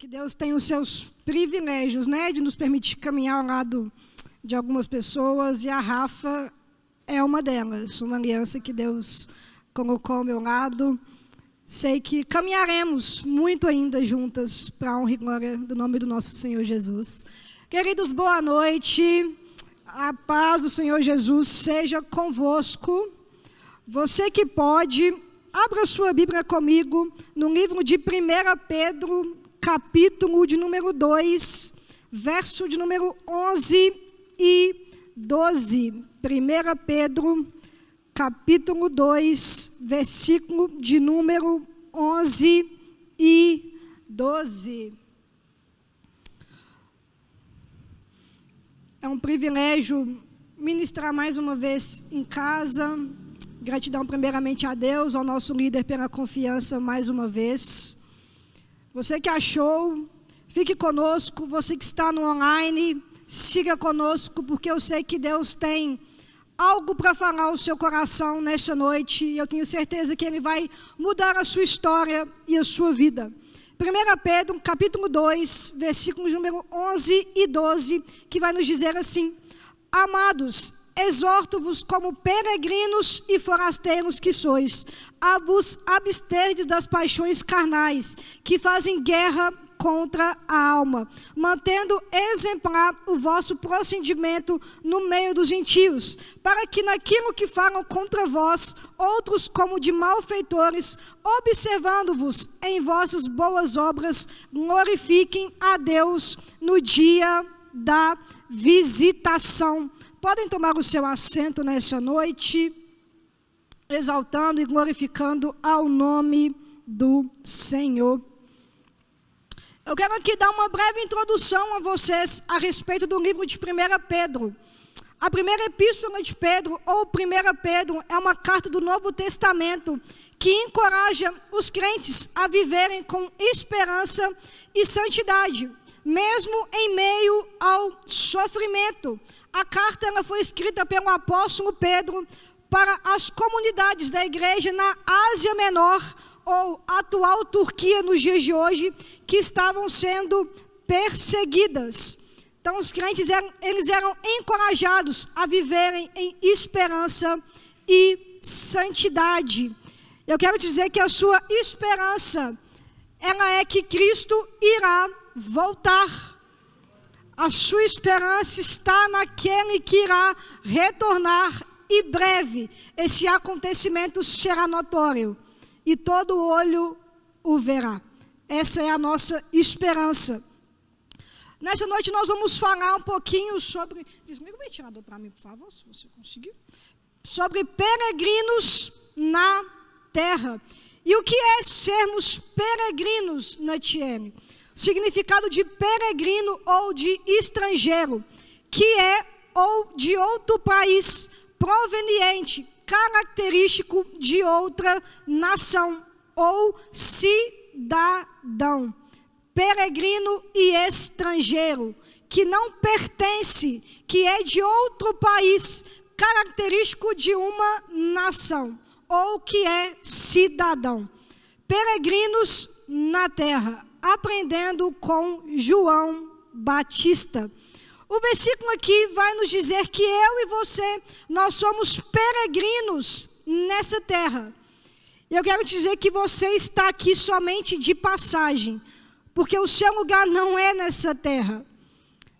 que Deus tem os seus privilégios, né, de nos permitir caminhar ao lado de algumas pessoas, e a Rafa é uma delas, uma aliança que Deus colocou ao meu lado. Sei que caminharemos muito ainda juntas para a honra e glória do nome do nosso Senhor Jesus. Queridos, boa noite. A paz do Senhor Jesus seja convosco. Você que pode, abra sua Bíblia comigo no livro de 1 Pedro, capítulo de número 2, verso de número 11 e 12. 1 Pedro, capítulo 2, versículo de número 11 e 12. É um privilégio ministrar mais uma vez em casa. Gratidão primeiramente a Deus, ao nosso líder pela confiança mais uma vez. Você que achou, fique conosco. Você que está no online, siga conosco, porque eu sei que Deus tem algo para falar ao seu coração nessa noite, e eu tenho certeza que Ele vai mudar a sua história e a sua vida. 1 Pedro, capítulo 2, versículos número 11 e 12, que vai nos dizer assim: Amados, exorto-vos como peregrinos e forasteiros que sois, a vos absterdes das paixões carnais, que fazem guerra contra a alma, mantendo exemplar o vosso procedimento no meio dos gentios, para que naquilo que falam contra vós, outros como de malfeitores, observando-vos em vossas boas obras, glorifiquem a Deus no dia da visitação. Podem tomar o seu assento nessa noite, exaltando e glorificando ao nome do Senhor. Eu quero aqui dar uma breve introdução a vocês a respeito do livro de 1 Pedro. A primeira epístola de Pedro, ou 1 Pedro, é uma carta do Novo Testamento que encoraja os crentes a viverem com esperança e santidade, mesmo em meio ao sofrimento. A carta ela foi escrita pelo apóstolo Pedro para as comunidades da igreja na Ásia Menor, ou atual Turquia nos dias de hoje, que estavam sendo perseguidas. Então os crentes eles eram encorajados a viverem em esperança e santidade. Eu quero dizer que a sua esperança, ela é que Cristo irá voltar. A sua esperança está naquele que irá retornar, e breve esse acontecimento será notório, e todo olho o verá. Essa é a nossa esperança. Nessa noite nós vamos falar um pouquinho sobre... Desliga o ventilador para mim, por favor, se você conseguir. Sobre peregrinos na terra. E o que é sermos peregrinos, Natiele? O significado de peregrino ou de estrangeiro, que é ou de outro país, proveniente, característico de outra nação, ou cidadão. Peregrino e estrangeiro, que não pertence, que é de outro país, característico de uma nação, ou que é cidadão. Peregrinos na terra, aprendendo com João Batista. O versículo aqui vai nos dizer que eu e você, nós somos peregrinos nessa terra. E eu quero dizer que você está aqui somente de passagem, porque o seu lugar não é nessa terra.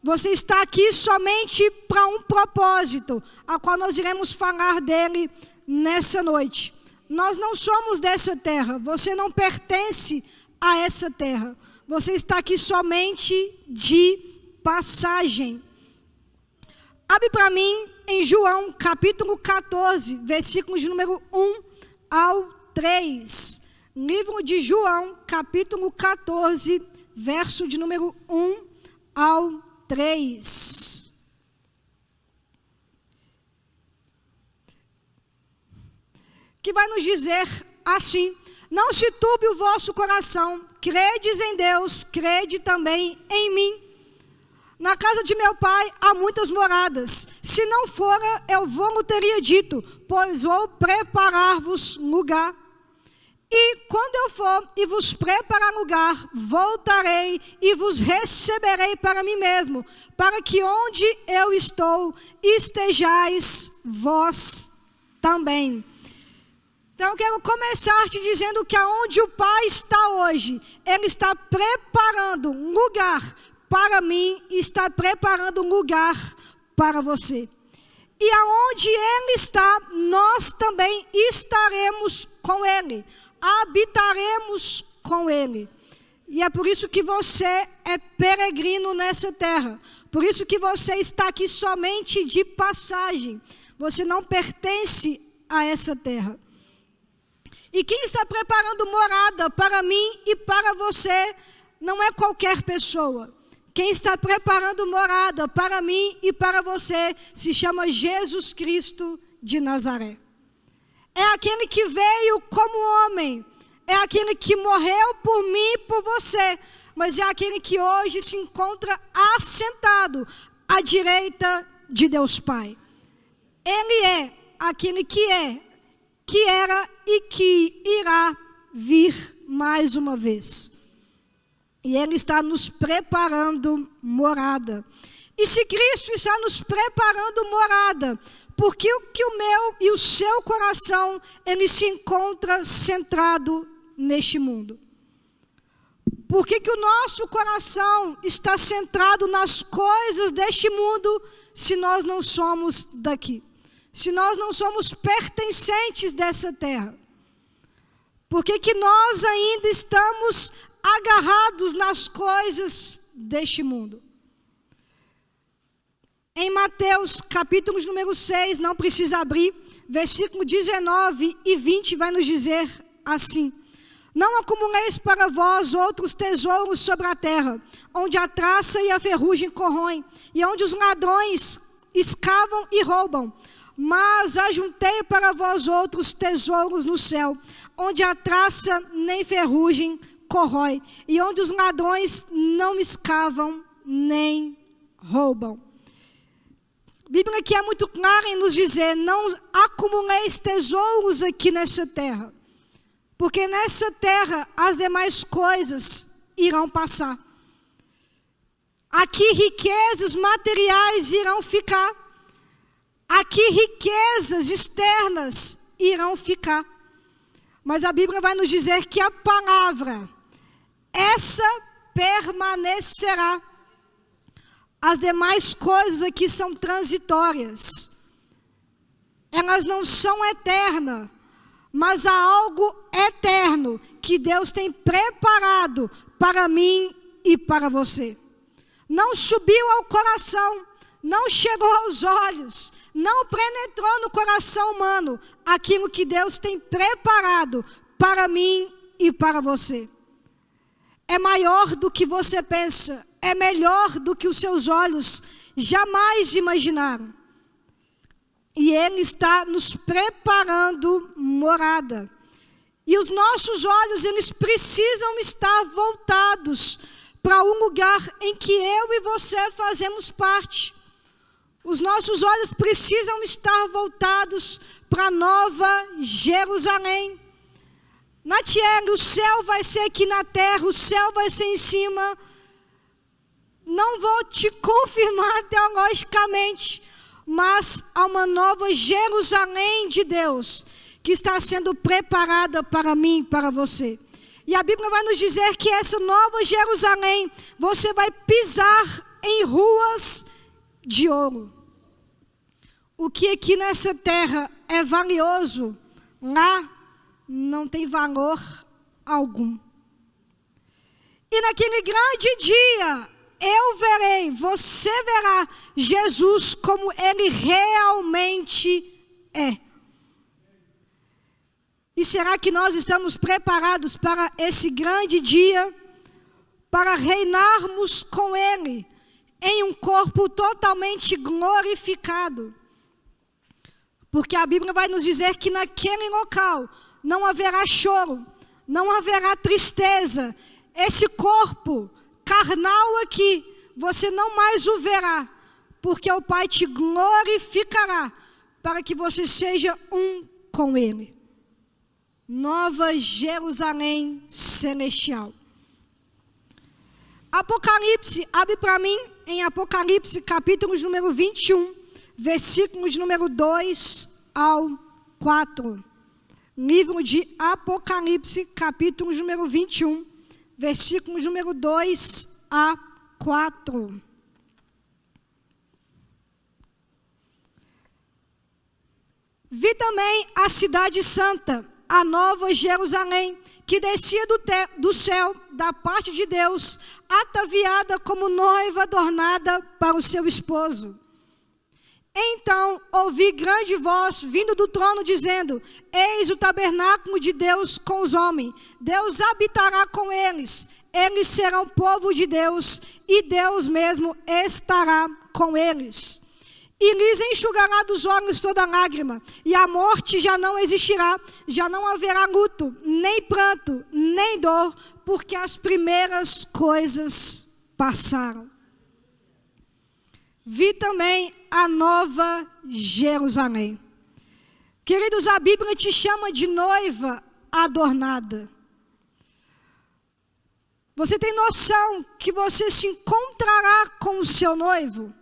Você está aqui somente para um propósito, a qual nós iremos falar dele nessa noite. Nós não somos dessa terra, você não pertence a essa terra. Você está aqui somente de passagem. Abre para mim em João capítulo 14, versículos de número 1 ao 3. Livro de João capítulo 14, verso de número 1 ao 3. Que vai nos dizer assim: Não se turbe o vosso coração, credes em Deus, crede também em mim. Na casa de meu pai há muitas moradas. Se não fora, eu vou-lo teria dito, pois vou preparar-vos lugar. E quando eu for e vos preparar lugar, voltarei e vos receberei para mim mesmo, para que onde eu estou, estejais vós também. Então, eu quero começar te dizendo que aonde o Pai está hoje, Ele está preparando um lugar para mim, está preparando um lugar para você. E aonde Ele está, nós também estaremos com Ele, habitaremos com Ele. E é por isso que você é peregrino nessa terra, por isso que você está aqui somente de passagem, você não pertence a essa terra. E quem está preparando morada para mim e para você não é qualquer pessoa. Quem está preparando morada para mim e para você se chama Jesus Cristo de Nazaré. É aquele que veio como homem, é aquele que morreu por mim e por você, mas é aquele que hoje se encontra assentado à direita de Deus Pai. Ele é aquele que era e que irá vir mais uma vez. E Ele está nos preparando morada. E se Cristo está nos preparando morada, por que o meu e o seu coração, ele se encontra centrado neste mundo? Por que o nosso coração está centrado nas coisas deste mundo, se nós não somos daqui? Se nós não somos pertencentes dessa terra? Por que nós ainda estamos agarrados nas coisas deste mundo? Em Mateus, capítulo número 6, não precisa abrir, versículo 19 e 20 vai nos dizer assim: não acumuleis para vós outros tesouros sobre a terra, onde a traça e a ferrugem corroem, e onde os ladrões escavam e roubam. Mas ajuntei para vós outros tesouros no céu, onde a traça nem ferrugem corrói, e onde os ladrões não escavam nem roubam. A Bíblia aqui é muito clara em nos dizer: não acumuleis tesouros aqui nessa terra, porque nessa terra as demais coisas irão passar. Aqui riquezas materiais irão ficar, aqui riquezas externas irão ficar. Mas a Bíblia vai nos dizer que a palavra, essa permanecerá. As demais coisas aqui são transitórias. Elas não são eternas, mas há algo eterno que Deus tem preparado para mim e para você. Não subiu ao coração, não chegou aos olhos, não penetrou no coração humano aquilo que Deus tem preparado para mim e para você. É maior do que você pensa, é melhor do que os seus olhos jamais imaginaram. E Ele está nos preparando morada. E os nossos olhos, eles precisam estar voltados para um lugar em que eu e você fazemos parte. Os nossos olhos precisam estar voltados para a Nova Jerusalém. Natiele, o céu vai ser aqui na terra, o céu vai ser em cima. Não vou te confirmar teologicamente, mas há uma Nova Jerusalém de Deus que está sendo preparada para mim e para você. E a Bíblia vai nos dizer que essa Nova Jerusalém, você vai pisar em ruas de ouro. O que aqui nessa terra é valioso, lá não tem valor algum. E naquele grande dia, eu verei, você verá Jesus como Ele realmente é. E será que nós estamos preparados para esse grande dia, para reinarmos com Ele em um corpo totalmente glorificado? Porque a Bíblia vai nos dizer que naquele local não haverá choro, não haverá tristeza. Esse corpo carnal aqui, você não mais o verá, porque o Pai te glorificará para que você seja um com Ele. Nova Jerusalém celestial. Apocalipse, abre para mim em Apocalipse, capítulo número 21, versículos número 2 ao 4. Livro de Apocalipse, capítulo número 21, versículos número 2 a 4. Vi também a cidade santa, a nova Jerusalém, que descia do céu, da parte de Deus, ataviada como noiva adornada para o seu esposo. Então ouvi grande voz vindo do trono, dizendo: Eis o tabernáculo de Deus com os homens. Deus habitará com eles. Eles serão povo de Deus, e Deus mesmo estará com eles. E lhes enxugará dos olhos toda lágrima, e a morte já não existirá, já não haverá luto, nem pranto, nem dor, porque as primeiras coisas passaram. Vi também a nova Jerusalém. Queridos, a Bíblia te chama de noiva adornada. Você tem noção que você se encontrará com o seu noivo?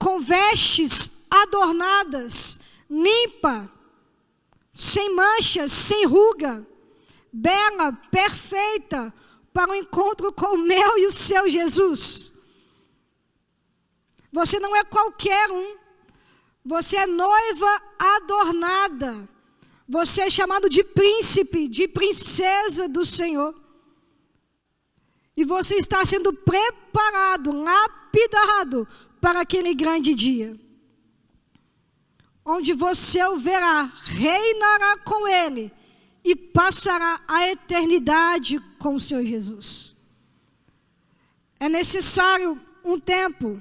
Com vestes adornadas, limpa, sem manchas, sem ruga, bela, perfeita, para o encontro com o meu e o seu Jesus. Você não é qualquer um, você é noiva adornada, você é chamado de príncipe, de princesa do Senhor. E você está sendo preparado, lapidado, para aquele grande dia, onde você o verá, reinará com ele e passará a eternidade com o seu Jesus. É necessário um tempo,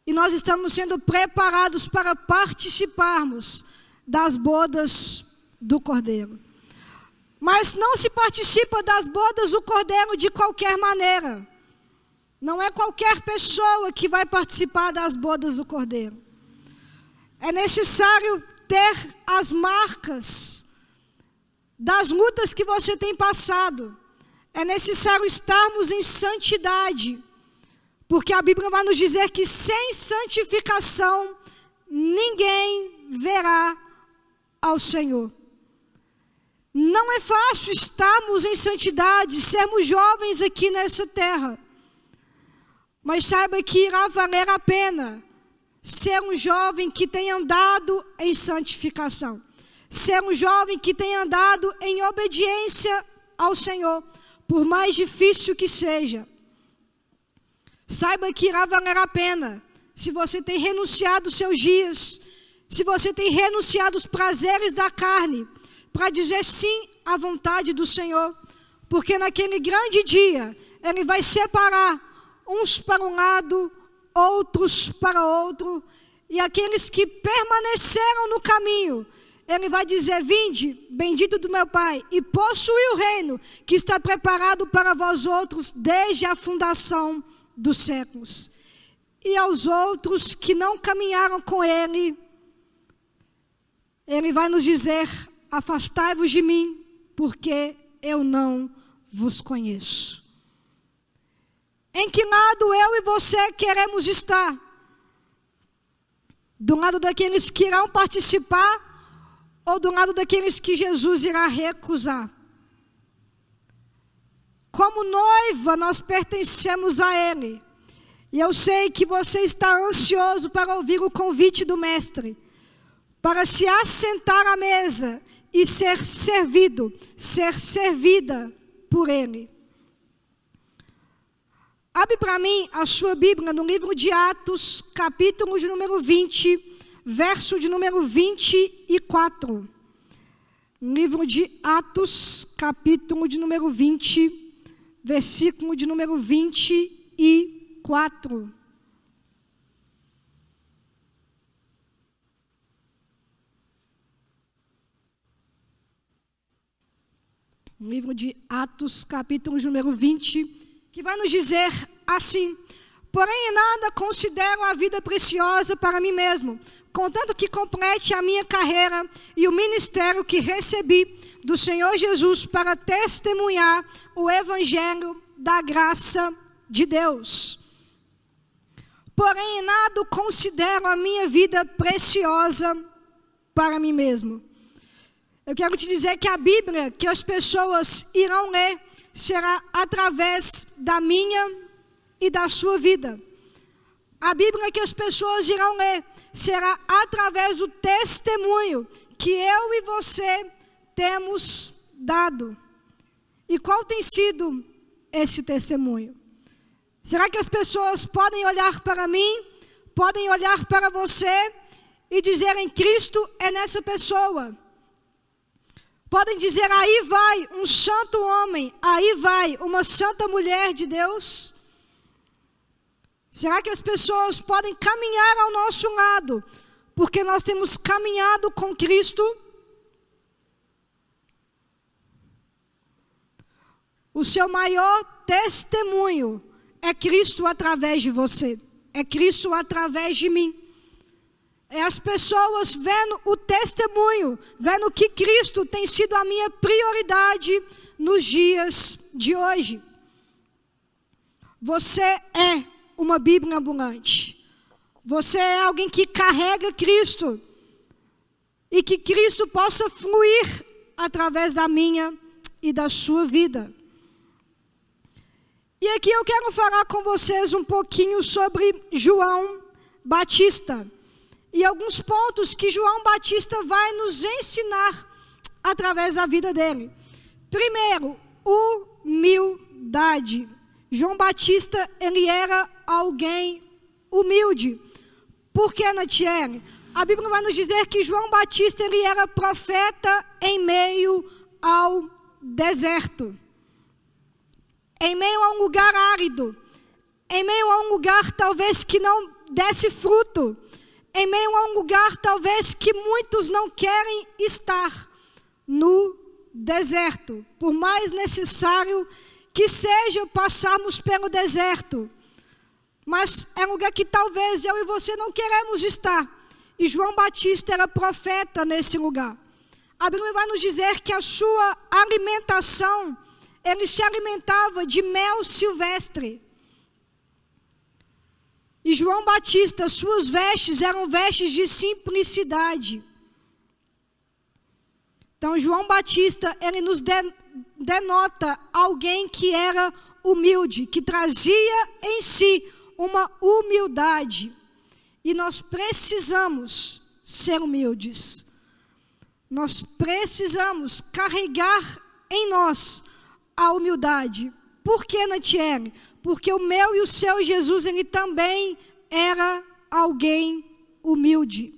e nós estamos sendo preparados para participarmos das bodas do Cordeiro. Mas não se participa das bodas do Cordeiro de qualquer maneira. Não é qualquer pessoa que vai participar das bodas do Cordeiro. É necessário ter as marcas das lutas que você tem passado. É necessário estarmos em santidade, porque a Bíblia vai nos dizer que sem santificação ninguém verá ao Senhor. Não é fácil estarmos em santidade, sermos jovens aqui nessa terra. Mas saiba que irá valer a pena ser um jovem que tem andado em santificação. Ser um jovem que tem andado em obediência ao Senhor, por mais difícil que seja. Saiba que irá valer a pena se você tem renunciado os seus dias, se você tem renunciado os prazeres da carne, para dizer sim à vontade do Senhor. Porque naquele grande dia, Ele vai separar uns para um lado, outros para outro, e aqueles que permaneceram no caminho, Ele vai dizer: vinde, bendito do meu Pai, e possui o reino que está preparado para vós outros desde a fundação dos séculos. E aos outros que não caminharam com Ele, Ele vai nos dizer: afastai-vos de mim, porque eu não vos conheço. Em que lado eu e você queremos estar? Do lado daqueles que irão participar ou do lado daqueles que Jesus irá recusar? Como noiva, nós pertencemos a Ele. E eu sei que você está ansioso para ouvir o convite do Mestre, para se assentar à mesa e ser servido, ser servida por Ele. Abre para mim a sua Bíblia no livro de Atos, capítulo de número 20, verso de número 24. Livro de Atos, capítulo de número 20, versículo de número 24. Livro de Atos, capítulo de número 20, que vai nos dizer assim: Porém, em nada considero a vida preciosa para mim mesmo, contanto que complete a minha carreira e o ministério que recebi do Senhor Jesus para testemunhar o evangelho da graça de Deus. Porém, em nada considero a minha vida preciosa para mim mesmo. Eu quero te dizer que a Bíblia que as pessoas irão ler será através da minha e da sua vida. A Bíblia que as pessoas irão ler será através do testemunho que eu e você temos dado. E qual tem sido esse testemunho? Será que as pessoas podem olhar para mim, podem olhar para você e dizerem: Cristo é nessa pessoa? Podem dizer: aí vai um santo homem, aí vai uma santa mulher de Deus? Será que as pessoas podem caminhar ao nosso lado, porque nós temos caminhado com Cristo? O seu maior testemunho é Cristo através de você, é Cristo através de mim. É as pessoas vendo o testemunho, vendo que Cristo tem sido a minha prioridade nos dias de hoje. Você é uma Bíblia ambulante. Você é alguém que carrega Cristo. E que Cristo possa fluir através da minha e da sua vida. E aqui eu quero falar com vocês um pouquinho sobre João Batista. E alguns pontos que João Batista vai nos ensinar através da vida dele. Primeiro, humildade. João Batista, ele era alguém humilde. Por que, Natiele? A Bíblia vai nos dizer que João Batista, ele era profeta em meio ao deserto. Em meio a um lugar árido. Em meio a um lugar talvez que não desse fruto. Em meio a um lugar talvez que muitos não querem estar. No deserto. Por mais necessário que seja passarmos pelo deserto. Mas é um lugar que talvez eu e você não queremos estar. E João Batista era profeta nesse lugar. A Bíblia vai nos dizer que a sua alimentação, ele se alimentava de mel silvestre. E João Batista, suas vestes eram vestes de simplicidade. Então João Batista, ele nos denota alguém que era humilde, que trazia em si uma humildade. E nós precisamos ser humildes. Nós precisamos carregar em nós a humildade. Por que, Natiele? Porque o meu e o seu Jesus, ele também era alguém humilde.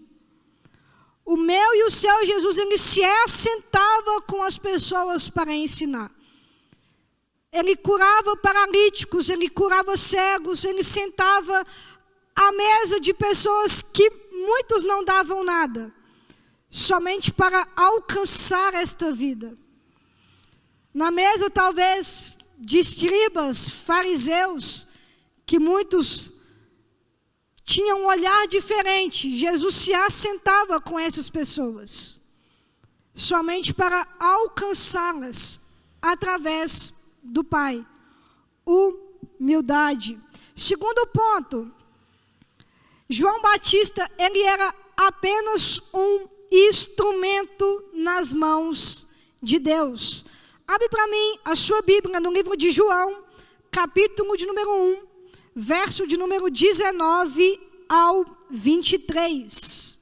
O meu e o seu Jesus, ele se assentava com as pessoas para ensinar. Ele curava paralíticos, ele curava cegos, ele sentava à mesa de pessoas que muitos não davam nada, somente para alcançar esta vida. Na mesa, talvez, de escribas, fariseus, que muitos tinham um olhar diferente, Jesus se assentava com essas pessoas, somente para alcançá-las através do Pai. Humildade. Segundo ponto, João Batista, ele era apenas um instrumento nas mãos de Deus. Abre para mim a sua Bíblia no livro de João, capítulo de número 1, verso de número 19 ao 23.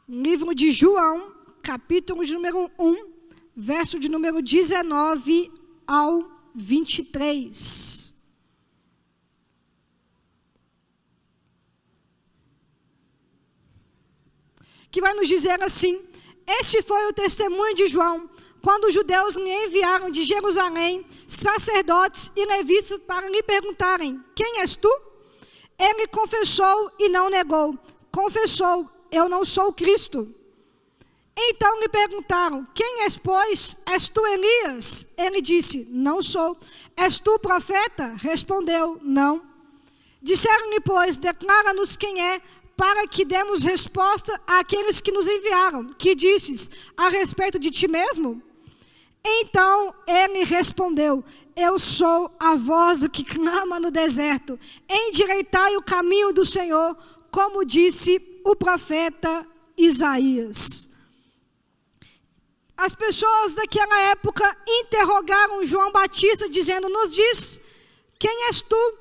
Livro de João, capítulo de número 1, verso de número 19 ao 23. Que vai nos dizer assim: este foi o testemunho de João, quando os judeus lhe enviaram de Jerusalém sacerdotes e levitas para lhe perguntarem: quem és tu? Ele confessou e não negou. Confessou: eu não sou Cristo. Então lhe perguntaram: quem és, pois? És tu Elias? Ele disse: não sou. És tu profeta? Respondeu: não. Disseram-lhe, pois: declara-nos quem é, para que demos resposta àqueles que nos enviaram. Que disses a respeito de ti mesmo? Então ele respondeu: eu sou a voz do que clama no deserto. Endireitai o caminho do Senhor, como disse o profeta Isaías. As pessoas daquela época interrogaram João Batista, dizendo: nos diz, quem és tu?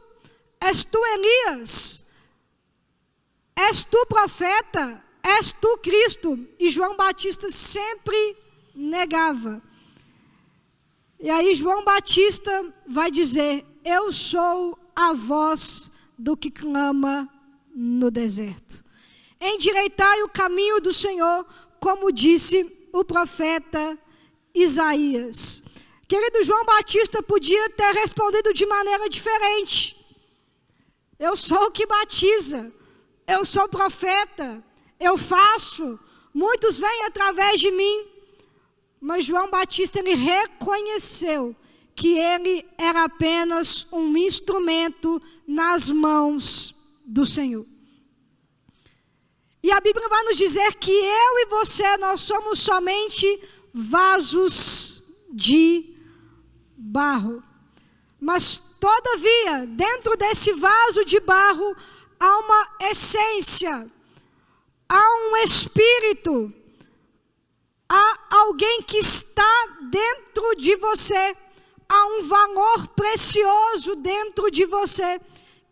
És tu Elias? És tu profeta? És tu Cristo? E João Batista sempre negava. E aí João Batista vai dizer: eu sou a voz do que clama no deserto. Endireitai o caminho do Senhor, como disse o profeta Isaías. Querido, João Batista podia ter respondido de maneira diferente. Eu sou o que batiza, eu sou profeta, eu faço, muitos vêm através de mim. Mas João Batista, ele reconheceu que ele era apenas um instrumento nas mãos do Senhor. E a Bíblia vai nos dizer que eu e você, nós somos somente vasos de barro. Mas, todavia, dentro desse vaso de barro, há uma essência, há um espírito, há alguém que está dentro de você, há um valor precioso dentro de você,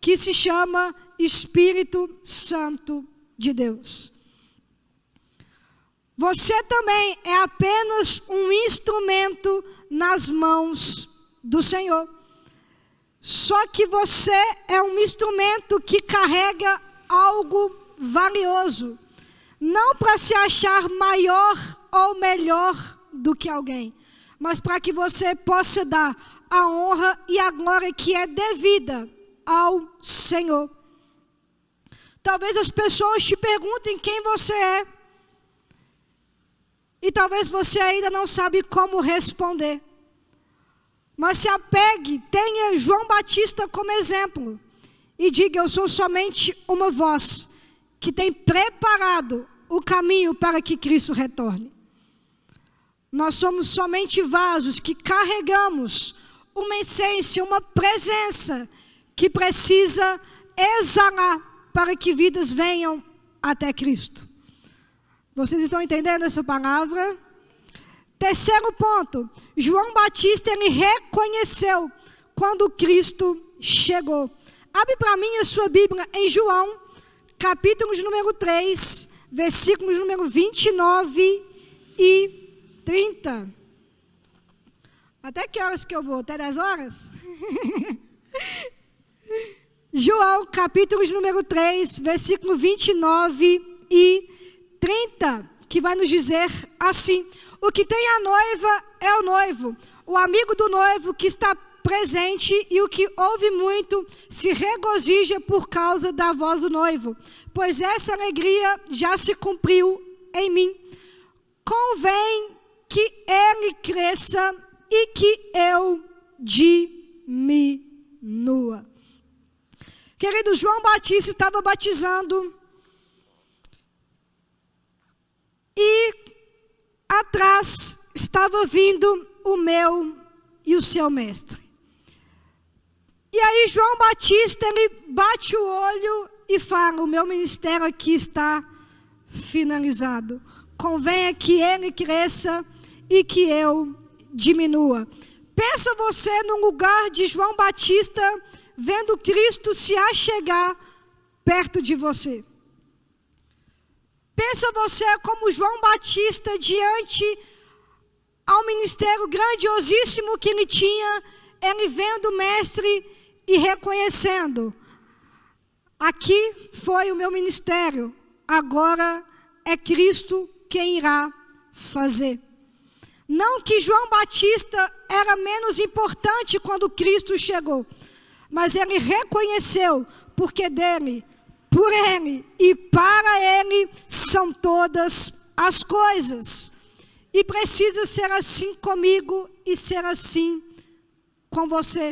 que se chama Espírito Santo de Deus. Você também é apenas um instrumento nas mãos do Senhor. Só que você é um instrumento que carrega algo valioso. Não para se achar maior ou melhor do que alguém, mas para que você possa dar a honra e a glória que é devida ao Senhor. Talvez as pessoas te perguntem quem você é. E talvez você ainda não sabe como responder. Mas se apegue, tenha João Batista como exemplo. E diga: eu sou somente uma voz que tem preparado o caminho para que Cristo retorne. Nós somos somente vasos que carregamos uma essência, uma presença que precisa exalar para que vidas venham até Cristo. Vocês estão entendendo essa palavra? Terceiro ponto, João Batista, ele reconheceu quando Cristo chegou. Abre para mim a sua Bíblia em João, capítulo de número 3, versículos número 29 e 30. Até que horas que eu vou? Até 10 horas? João, capítulo de número 3, versículo 29 e 30, que vai nos dizer assim: o que tem a noiva é o noivo, o amigo do noivo que está presente, e o que ouve muito se regozija por causa da voz do noivo, pois essa alegria já se cumpriu em mim. Convém que ele cresça e que eu diminua. Querido, João Batista estava batizando e atrás estava vindo o meu e o seu mestre. E aí João Batista, ele bate o olho e fala: o meu ministério aqui está finalizado. Convenha que ele cresça e que eu diminua. Pensa você no lugar de João Batista, vendo Cristo se achegar perto de você. Pensa você como João Batista diante ao ministério grandiosíssimo que ele tinha, ele vendo o mestre e reconhecendo: aqui foi o meu ministério, agora é Cristo quem irá fazer. Não que João Batista era menos importante quando Cristo chegou, mas ele reconheceu, porque dele, por ele e para ele são todas as coisas. E precisa ser assim comigo e ser assim com você.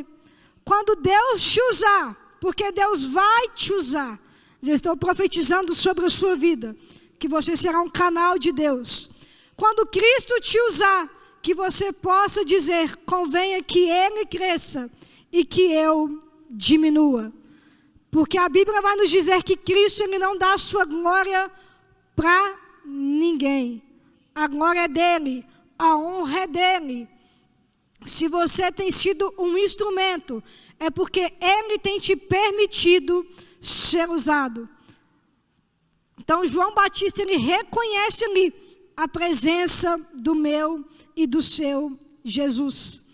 Quando Deus te usar, porque Deus vai te usar, eu estou profetizando sobre a sua vida, que você será um canal de Deus. Quando Cristo te usar, que você possa dizer, convenha que Ele cresça e que eu diminua. Porque a Bíblia vai nos dizer que Cristo ele não dá a sua glória para ninguém. A glória é dele, a honra é dele. Se você tem sido um instrumento, é porque ele tem te permitido ser usado. Então João Batista ele reconhece ali a presença do meu e do seu Jesus.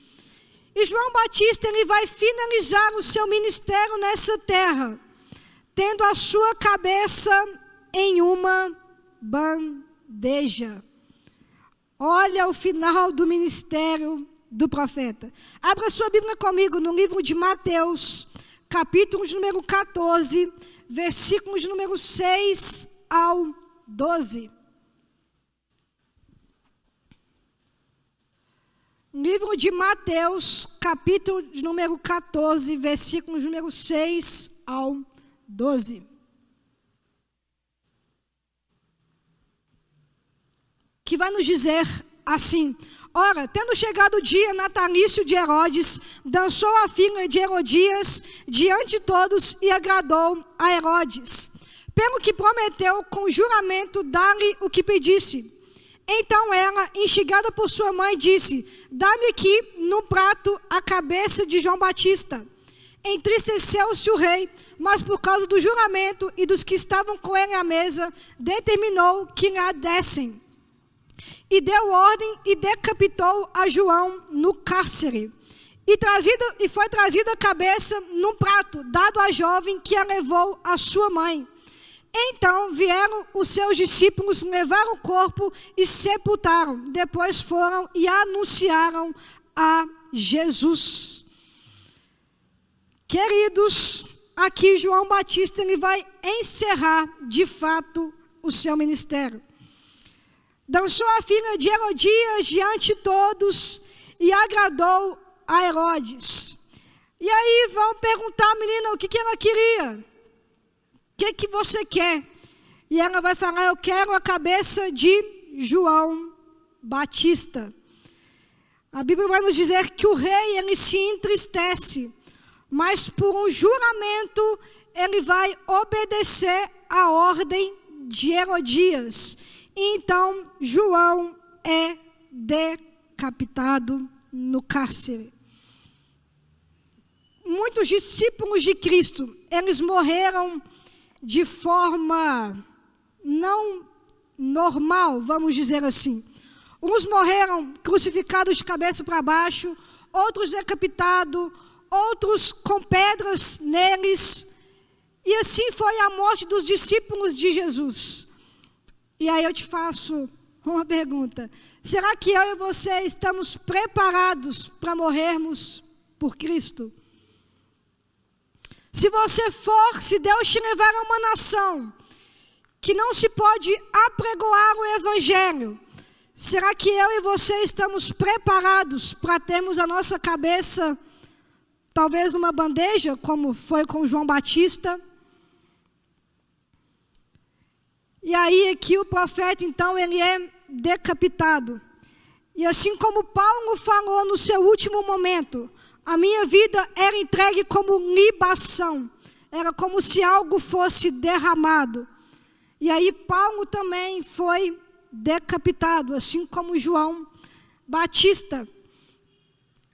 E João Batista ele vai finalizar o seu ministério nessa terra, tendo a sua cabeça em uma bandeja. Olha o final do ministério do profeta. Abra sua Bíblia comigo no livro de Mateus, capítulo número 14, versículos número 6 ao 12. Livro de Mateus, capítulo número 14, versículos número 6 ao 12. Que vai nos dizer assim: ora, tendo chegado o dia natalício de Herodes, dançou a filha de Herodias diante de todos e agradou a Herodes, pelo que prometeu com juramento dar-lhe o que pedisse. Então ela, instigada por sua mãe, disse: dá-me aqui no prato a cabeça de João Batista. Entristeceu-se o rei, mas por causa do juramento e dos que estavam com ele à mesa, determinou que lhe a dessem. E deu ordem e decapitou a João no cárcere. E foi trazida a cabeça num prato, dado à jovem que a levou à sua mãe. Então vieram os seus discípulos, levaram o corpo e sepultaram. Depois foram e anunciaram a Jesus. Queridos, aqui João Batista ele vai encerrar de fato o seu ministério. Dançou a filha de Herodias diante de todos e agradou a Herodes. E aí vão perguntar à menina o que ela queria. O que você quer? E ela vai falar: eu quero a cabeça de João Batista. A Bíblia vai nos dizer que o rei ele se entristece, mas por um juramento ele vai obedecer à ordem de Herodias. E então João é decapitado no cárcere. Muitos discípulos de Cristo, eles morreram de forma não normal, vamos dizer assim. Uns morreram crucificados de cabeça para baixo, outros decapitados, outros com pedras neles. E assim foi a morte dos discípulos de Jesus. E aí eu te faço uma pergunta: será que eu e você estamos preparados para morrermos por Cristo? Se você for, se Deus te levar a uma nação que não se pode apregoar o Evangelho, será que eu e você estamos preparados para termos a nossa cabeça, talvez numa bandeja, como foi com João Batista? E aí aqui o profeta, então, ele é decapitado. E assim como Paulo falou no seu último momento, a minha vida era entregue como libação. Era como se algo fosse derramado. E aí Paulo também foi decapitado, assim como João Batista.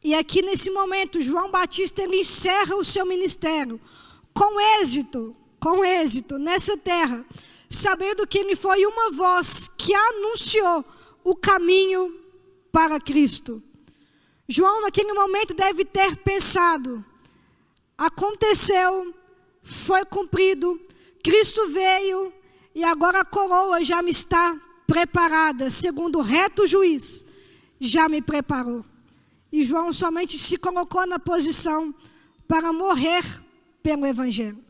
E aqui nesse momento, João Batista ele encerra o seu ministério com êxito nessa terra, sabendo que ele foi uma voz que anunciou o caminho para Cristo. João, naquele momento, deve ter pensado: aconteceu, foi cumprido, Cristo veio e agora a coroa já me está preparada, segundo o reto juiz, já me preparou. E João somente se colocou na posição para morrer pelo Evangelho,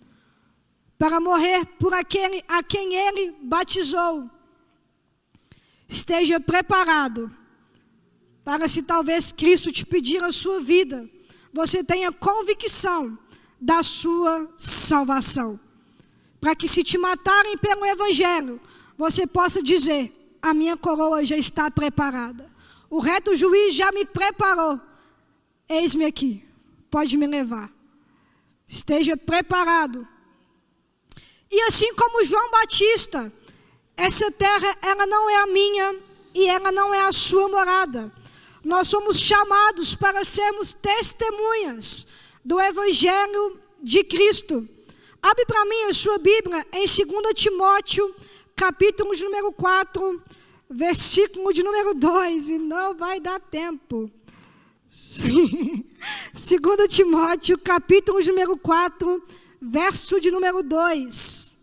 para morrer por aquele a quem ele batizou. Esteja preparado para, se talvez Cristo te pedir a sua vida, você tenha convicção da sua salvação. Para que, se te matarem pelo Evangelho, você possa dizer: a minha coroa já está preparada. O reto juiz já me preparou. Eis-me aqui, pode me levar. Esteja preparado. E assim como João Batista, essa terra, ela não é a minha e ela não é a sua morada. Nós somos chamados para sermos testemunhas do Evangelho de Cristo. Abre para mim a sua Bíblia em 2 Timóteo, capítulo de número 4, versículo de número 2, e não vai dar tempo. 2 Timóteo, capítulo de número 4, verso de número 2.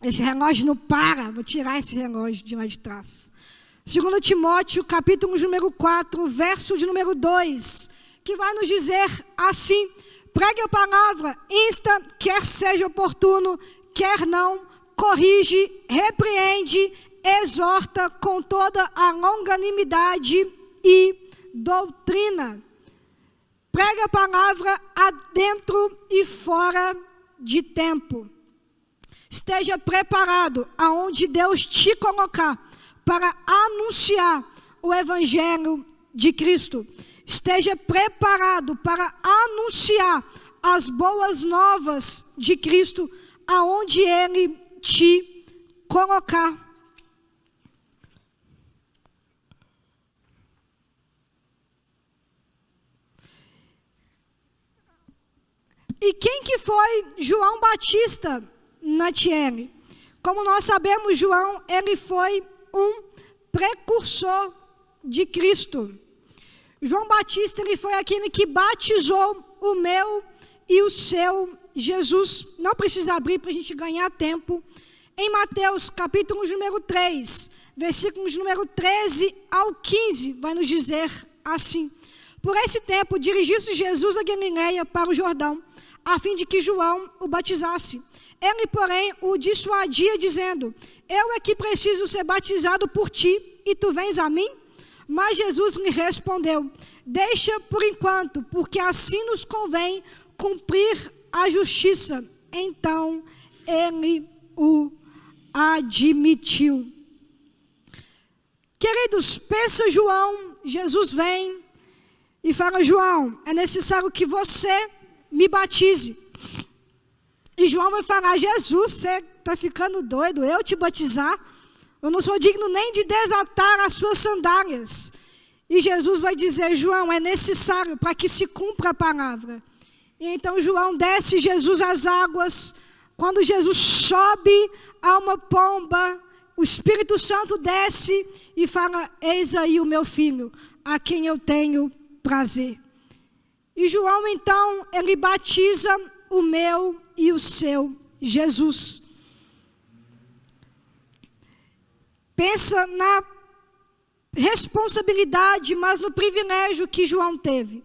Esse relógio não para, vou tirar esse relógio de lá de trás. 2 Timóteo, capítulo de número 4, verso de número 2, que vai nos dizer assim: pregue a palavra, insta, quer seja oportuno, quer não, corrige, repreende, exorta com toda a longanimidade e doutrina. Prega a palavra adentro e fora de tempo. Esteja preparado aonde Deus te colocar para anunciar o Evangelho de Cristo. Esteja preparado para anunciar as boas novas de Cristo aonde Ele te colocar. E quem que foi João Batista, Natiele? Como nós sabemos, João, ele foi um precursor de Cristo. João Batista, ele foi aquele que batizou o meu e o seu Jesus. Não precisa abrir para a gente ganhar tempo. Em Mateus, capítulo número 3, versículos número 13 ao 15, vai nos dizer assim: por esse tempo, dirigiu-se Jesus a Galileia para o Jordão, a fim de que João o batizasse. Ele, porém, o dissuadia, dizendo: eu é que preciso ser batizado por ti, e tu vens a mim? Mas Jesus lhe respondeu: deixa por enquanto, porque assim nos convém cumprir a justiça. Então ele o admitiu. Queridos, pensa João, Jesus vem e fala: João, é necessário que você me batize. E João vai falar: Jesus, você está ficando doido, eu te batizar? Eu não sou digno nem de desatar as suas sandálias. E Jesus vai dizer: João, é necessário para que se cumpra a palavra. E então João desce Jesus às águas. Quando Jesus sobe a uma pomba, o Espírito Santo desce e fala: eis aí o meu filho, a quem eu tenho prazer. E João então, ele batiza o meu e o seu Jesus. Pensa na responsabilidade, mas no privilégio que João teve.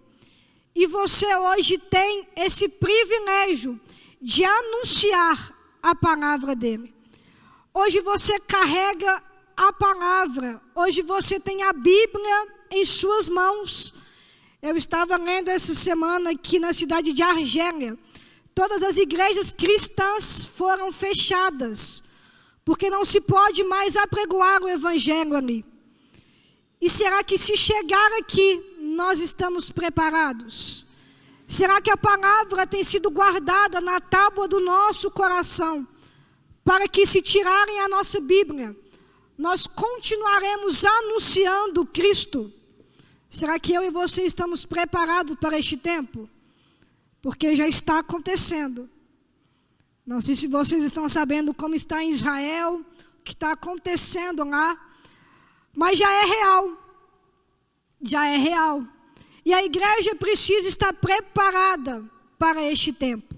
E você hoje tem esse privilégio de anunciar a palavra dele. Hoje você carrega a palavra. Hoje você tem a Bíblia em suas mãos. Eu estava lendo essa semana aqui na cidade de Argélia. Todas as igrejas cristãs foram fechadas, porque não se pode mais apregoar o Evangelho ali. E será que, se chegar aqui, nós estamos preparados? Será que a palavra tem sido guardada na tábua do nosso coração, para que, se tirarem a nossa Bíblia, nós continuaremos anunciando Cristo? Será que eu e você estamos preparados para este tempo? Porque já está acontecendo. Não sei se vocês estão sabendo como está em Israel, o que está acontecendo lá, mas já é real. Já é real. E a igreja precisa estar preparada para este tempo.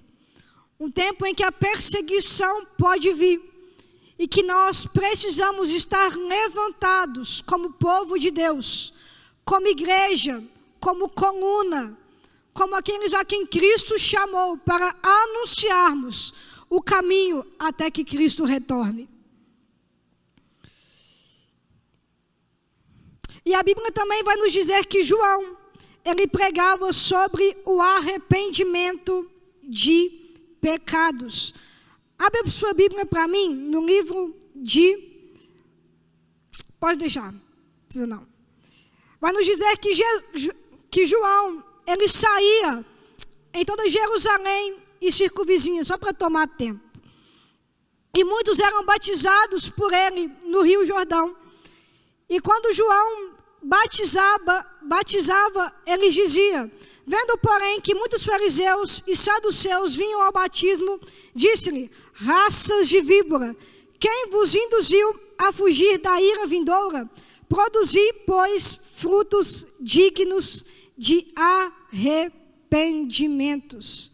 Um tempo em que a perseguição pode vir. E que nós precisamos estar levantados como povo de Deus, como igreja, como coluna, como aqueles a quem Cristo chamou para anunciarmos o caminho até que Cristo retorne. E a Bíblia também vai nos dizer que João, ele pregava sobre o arrependimento de pecados. Abre a sua Bíblia para mim, no livro de... Pode deixar, não precisa não. Vai nos dizer que João, ele saía em toda Jerusalém e circunvizinha, só para tomar tempo. E muitos eram batizados por ele no Rio Jordão. E quando João batizava, ele dizia: vendo, porém, que muitos fariseus e saduceus vinham ao batismo, disse-lhe: raças de víbora, quem vos induziu a fugir da ira vindoura? Produzi, pois, frutos dignos de arrependimentos.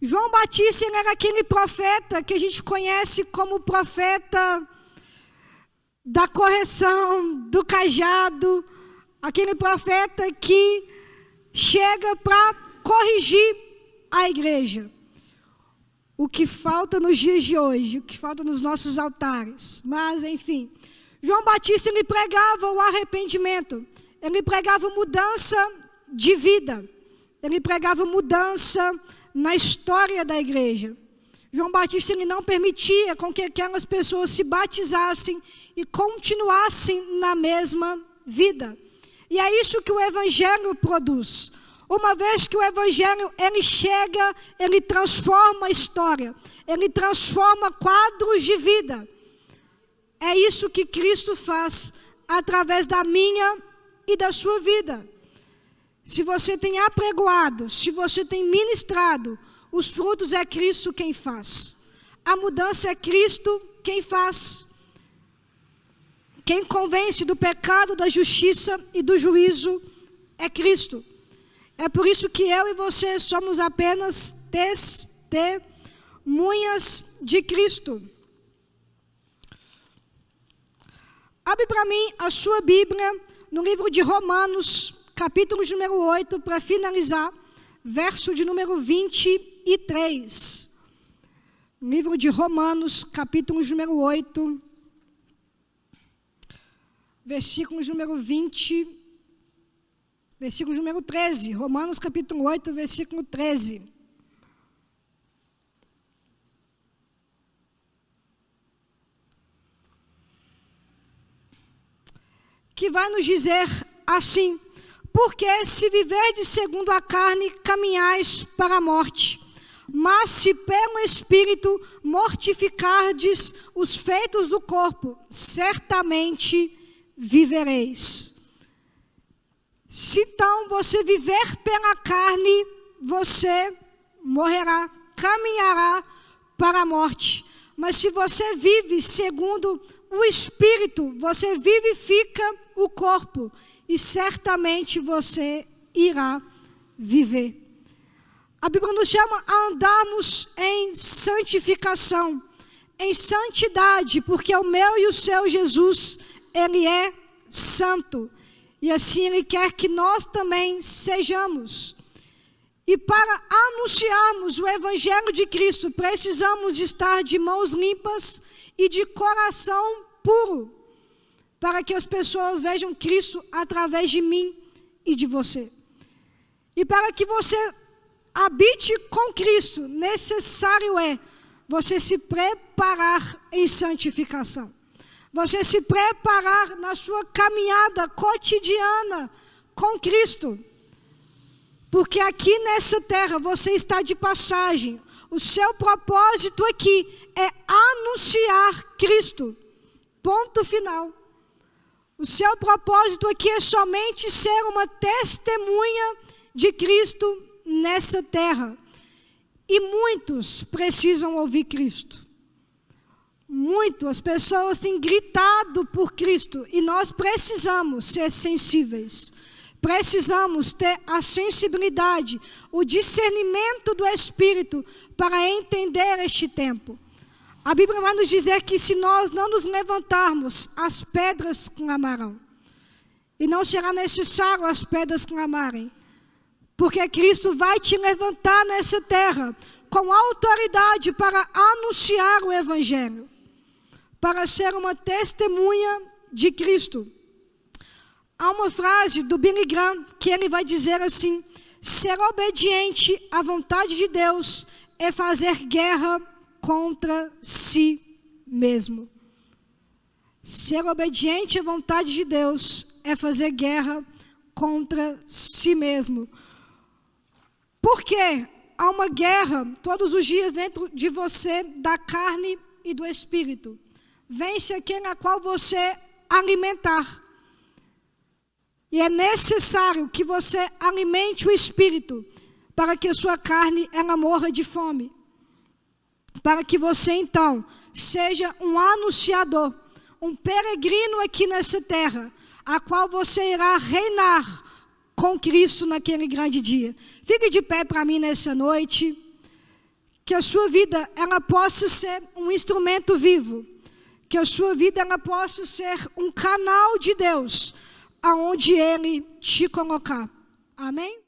João Batista era aquele profeta que a gente conhece como profeta da correção, do cajado, aquele profeta que chega para corrigir a igreja. O que falta nos dias de hoje, o que falta nos nossos altares. Mas, enfim, João Batista, ele pregava o arrependimento, ele pregava mudança de vida, ele pregava mudança na história da igreja. João Batista, ele não permitia com que aquelas pessoas se batizassem e continuassem na mesma vida. E é isso que o Evangelho produz. Uma vez que o Evangelho, ele chega, ele transforma a história, ele transforma quadros de vida. É isso que Cristo faz através da minha e da sua vida. Se você tem apregoado, se você tem ministrado, os frutos é Cristo quem faz. A mudança é Cristo quem faz. Quem convence do pecado, da justiça e do juízo é Cristo. É por isso que eu e você somos apenas testemunhas de Cristo. Abre para mim a sua Bíblia no livro de Romanos, capítulo de número 8, para finalizar, verso de número 23. Livro de Romanos, capítulo de número 8, versículo de número 20, versículo de número 13. Romanos, capítulo 8, versículo 13. Que vai nos dizer assim: porque se viverdes segundo a carne, caminhais para a morte, mas se pelo Espírito mortificardes os feitos do corpo, certamente vivereis. Se então você viver pela carne, você morrerá, caminhará para a morte. Mas se você vive segundo o Espírito, você vivifica o corpo e certamente você irá viver. A Bíblia nos chama a andarmos em santificação, em santidade, porque o meu e o seu Jesus, ele é santo. E assim ele quer que nós também sejamos. E para anunciarmos o Evangelho de Cristo, precisamos estar de mãos limpas e de coração puro, para que as pessoas vejam Cristo através de mim e de você. E para que você habite com Cristo, necessário é você se preparar em santificação. Você se preparar na sua caminhada cotidiana com Cristo. Porque aqui nessa terra você está de passagem. O seu propósito aqui é anunciar Cristo. Ponto final. O seu propósito aqui é somente ser uma testemunha de Cristo nessa terra. E muitos precisam ouvir Cristo. Muito, as pessoas têm gritado por Cristo e nós precisamos ser sensíveis. Precisamos ter a sensibilidade, o discernimento do Espírito para entender este tempo. A Bíblia vai nos dizer que se nós não nos levantarmos, as pedras clamarão. E não será necessário as pedras clamarem, porque Cristo vai te levantar nessa terra com autoridade para anunciar o Evangelho, para ser uma testemunha de Cristo. há uma frase do Billy Graham que ele vai dizer assim: ser obediente à vontade de Deus é fazer guerra contra si mesmo. Ser obediente à vontade de Deus é fazer guerra contra si mesmo. Porque há uma guerra todos os dias dentro de você, da carne e do espírito. Vence aquele a qual você alimentar. E é necessário que você alimente o espírito para que a sua carne ela morra de fome. Para que você então seja um anunciador, um peregrino aqui nessa terra, a qual você irá reinar com Cristo naquele grande dia. Fique de pé para mim nessa noite. Que a sua vida ela possa ser um instrumento vivo. Que a sua vida ela possa ser um canal de Deus aonde Ele te colocar. Amém?